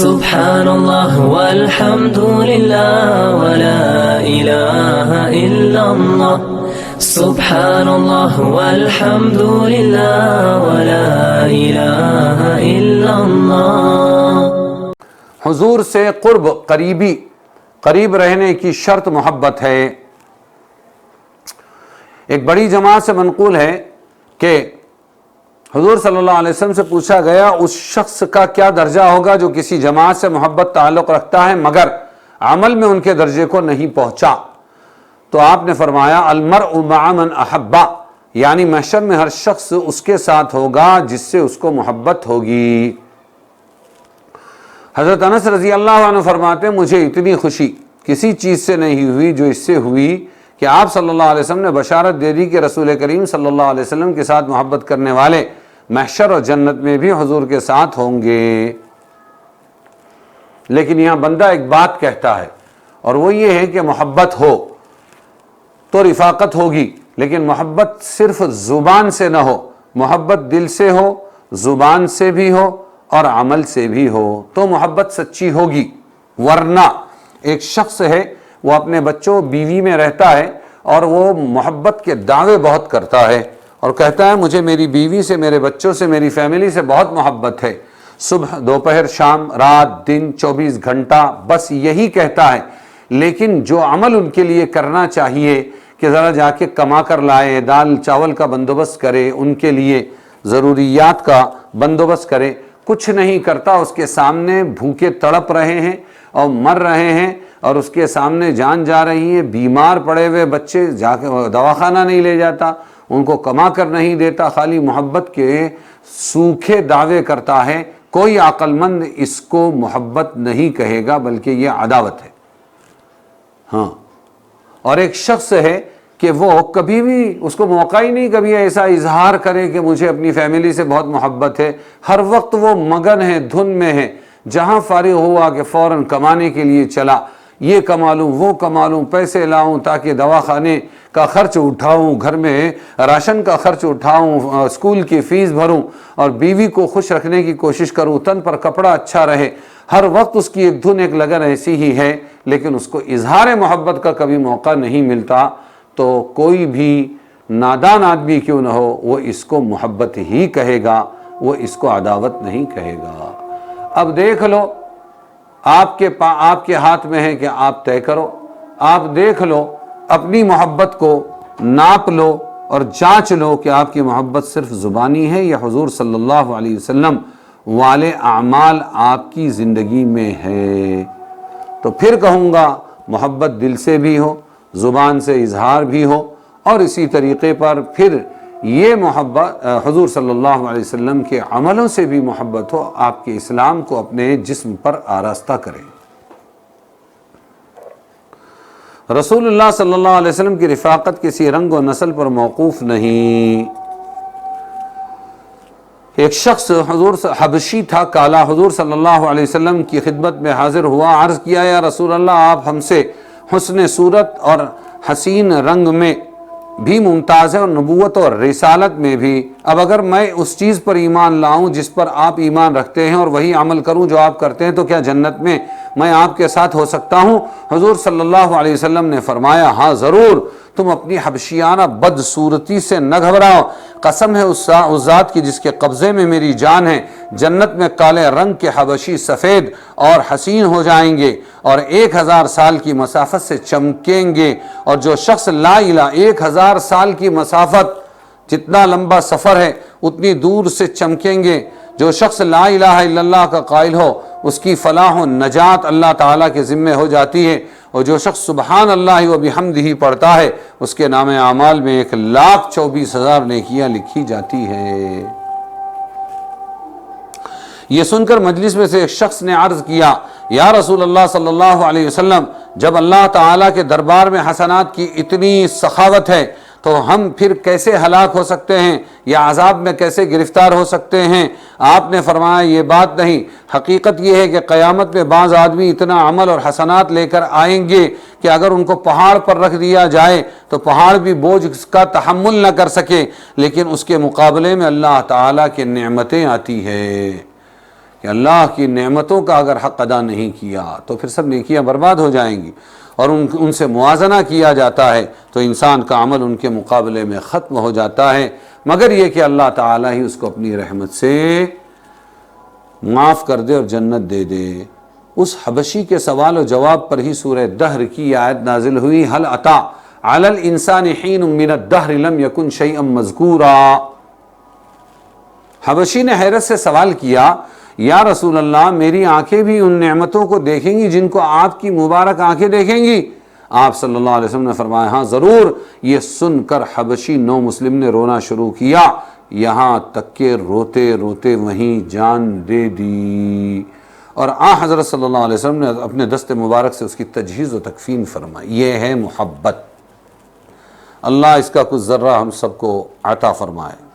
Subhanallah walhamdulillah wa la ilaha illallah. Subhanallah walhamdulillah wa la ilaha illallah. حضور سے قریب رہنے کی شرط محبت ہے۔ ایک بڑی جماعت سے منقول ہے کہ حضور صلی اللہ علیہ وسلم سے پوچھا گیا اس شخص کا کیا درجہ ہوگا جو کسی جماعت سے محبت تعلق رکھتا ہے مگر عمل میں ان کے درجے کو نہیں پہنچا، تو آپ نے فرمایا المرء مع من احبا، یعنی محشر میں ہر شخص اس کے ساتھ ہوگا جس سے اس کو محبت ہوگی۔ حضرت انس رضی اللہ عنہ فرماتے ہیں مجھے اتنی خوشی کسی چیز سے نہیں ہوئی جو اس سے ہوئی کہ آپ صلی اللہ علیہ وسلم نے بشارت دے دی کہ رسول کریم صلی اللہ علیہ وسلم کے ساتھ محبت کرنے والے محشر اور جنت میں بھی حضور کے ساتھ ہوں گے۔ لیکن یہاں بندہ ایک بات کہتا ہے اور وہ یہ ہے کہ محبت ہو تو رفاقت ہوگی، لیکن محبت صرف زبان سے نہ ہو، محبت دل سے ہو، زبان سے بھی ہو اور عمل سے بھی ہو تو محبت سچی ہوگی۔ ورنہ ایک شخص ہے وہ اپنے بچوں بیوی میں رہتا ہے اور وہ محبت کے دعوے بہت کرتا ہے اور کہتا ہے مجھے میری بیوی سے، میرے بچوں سے، میری فیملی سے بہت محبت ہے، صبح دوپہر شام رات دن 24 گھنٹہ بس یہی کہتا ہے، لیکن جو عمل ان کے لیے کرنا چاہیے کہ ذرا جا کے کما کر لائے، دال چاول کا بندوبست کرے، ان کے لیے ضروریات کا بندوبست کرے، کچھ نہیں کرتا، اس کے سامنے بھوکے تڑپ رہے ہیں اور مر رہے ہیں اور اس کے سامنے جان جا رہی ہے، بیمار پڑے ہوئے بچے جا کے دواخانہ نہیں لے جاتا، ان کو کما کر نہیں دیتا، خالی محبت کے سوکھے دعوے کرتا ہے، کوئی عقل مند اس کو محبت نہیں کہے گا بلکہ یہ عداوت ہے۔ ہاں، اور ایک شخص ہے کہ وہ کبھی بھی اس کو موقع ہی نہیں کبھی ایسا اظہار کرے کہ مجھے اپنی فیملی سے بہت محبت ہے، ہر وقت وہ مگن ہے، دھن میں ہے، جہاں فارغ ہوا کہ فوراً کمانے کے لیے چلا، یہ کما لوں وہ کما لوں، پیسے لاؤں تاکہ دواخانے کا خرچ اٹھاؤں، گھر میں راشن کا خرچ اٹھاؤں، اسکول کی فیس بھروں اور بیوی کو خوش رکھنے کی کوشش کروں، تن پر کپڑا اچھا رہے، ہر وقت اس کی ایک دھن ایک لگن ایسی ہی ہے، لیکن اس کو اظہار محبت کا کبھی موقع نہیں ملتا، تو کوئی بھی نادان آدمی کیوں نہ ہو وہ اس کو محبت ہی کہے گا، وہ اس کو عداوت نہیں کہے گا۔ اب دیکھ لو آپ کے ہاتھ میں ہے کہ آپ طے کرو، آپ دیکھ لو اپنی محبت کو ناپ لو اور جانچ لو کہ آپ کی محبت صرف زبانی ہے یا حضور صلی اللہ علیہ وسلم والے اعمال آپ کی زندگی میں ہے، تو پھر کہوں گا محبت دل سے بھی ہو، زبان سے اظہار بھی ہو، اور اسی طریقے پر پھر یہ محبت حضور صلی اللہ علیہ وسلم کے عملوں سے بھی محبت ہو، آپ کے اسلام کو اپنے جسم پر آراستہ کریں۔ رسول اللہ صلی اللہ علیہ وسلم کی رفاقت کسی رنگ و نسل پر موقوف نہیں۔ ایک شخص حبشی تھا کالا، حضور صلی اللہ علیہ وسلم کی خدمت میں حاضر ہوا، عرض کیا یا رسول اللہ آپ ہم سے حسن صورت اور حسین رنگ میں بھی ممتاز ہے اور نبوت اور رسالت میں بھی، اب اگر میں اس چیز پر ایمان لاؤں جس پر آپ ایمان رکھتے ہیں اور وہی عمل کروں جو آپ کرتے ہیں تو کیا جنت میں آپ کے ساتھ ہو سکتا ہوں؟ حضور صلی اللہ علیہ وسلم نے فرمایا ہاں ضرور، تم اپنی حبشیانہ بدصورتی سے نہ گھبراؤ، قسم ہے اس ذات کی جس کے قبضے میں میری جان ہے، جنت میں کالے رنگ کے حبشی سفید اور حسین ہو جائیں گے اور 1000 سال کی مسافت سے چمکیں گے، اور جو شخص لا الہ 1000 سال کی مسافت جتنا لمبا سفر ہے اتنی دور سے چمکیں گے، جو شخص لا الہ الا اللہ کا قائل ہو اس کی فلاح و نجات اللہ تعالیٰ کے ذمہ ہو جاتی ہے، اور جو شخص سبحان اللہ و بحمدہ پڑھتا ہے اس کے نام اعمال میں 1,24,000 نیکیاں لکھی جاتی ہے۔ یہ سن کر مجلس میں سے ایک شخص نے عرض کیا یا رسول اللہ صلی اللہ علیہ وسلم، جب اللہ تعالیٰ کے دربار میں حسنات کی اتنی سخاوت ہے تو ہم پھر کیسے ہلاک ہو سکتے ہیں یا عذاب میں کیسے گرفتار ہو سکتے ہیں؟ آپ نے فرمایا یہ بات نہیں، حقیقت یہ ہے کہ قیامت میں بعض آدمی اتنا عمل اور حسنات لے کر آئیں گے کہ اگر ان کو پہاڑ پر رکھ دیا جائے تو پہاڑ بھی بوجھ کا تحمل نہ کر سکے، لیکن اس کے مقابلے میں اللہ تعالیٰ کی نعمتیں آتی ہے کہ اللہ کی نعمتوں کا اگر حق ادا نہیں کیا تو پھر سب نیکیاں برباد ہو جائیں گی، اور ان سے موازنہ کیا جاتا ہے تو انسان کا عمل ان کے مقابلے میں ختم ہو جاتا ہے، مگر یہ کہ اللہ تعالیٰ ہی اس کو اپنی رحمت سے معاف کر دے اور جنت دے دے۔ اس حبشی کے سوال و جواب پر ہی سورہ دہر کی آیت نازل ہوئی، هل اتی علی الانسان حین من الدہر لم یکن شیئا مذکورا۔ حبشی نے حیرت سے سوال کیا، یا رسول اللہ میری آنکھیں بھی ان نعمتوں کو دیکھیں گی جن کو آپ کی مبارک آنکھیں دیکھیں گی؟ آپ صلی اللہ علیہ وسلم نے فرمایا ہاں ضرور۔ یہ سن کر حبشی نو مسلم نے رونا شروع کیا، یہاں تک کہ روتے روتے وہیں جان دے دی، اور حضرت صلی اللہ علیہ وسلم نے اپنے دست مبارک سے اس کی تجہیز و تکفین فرمائی۔ یہ ہے محبت۔ اللہ اس کا کچھ ذرہ ہم سب کو عطا فرمائے۔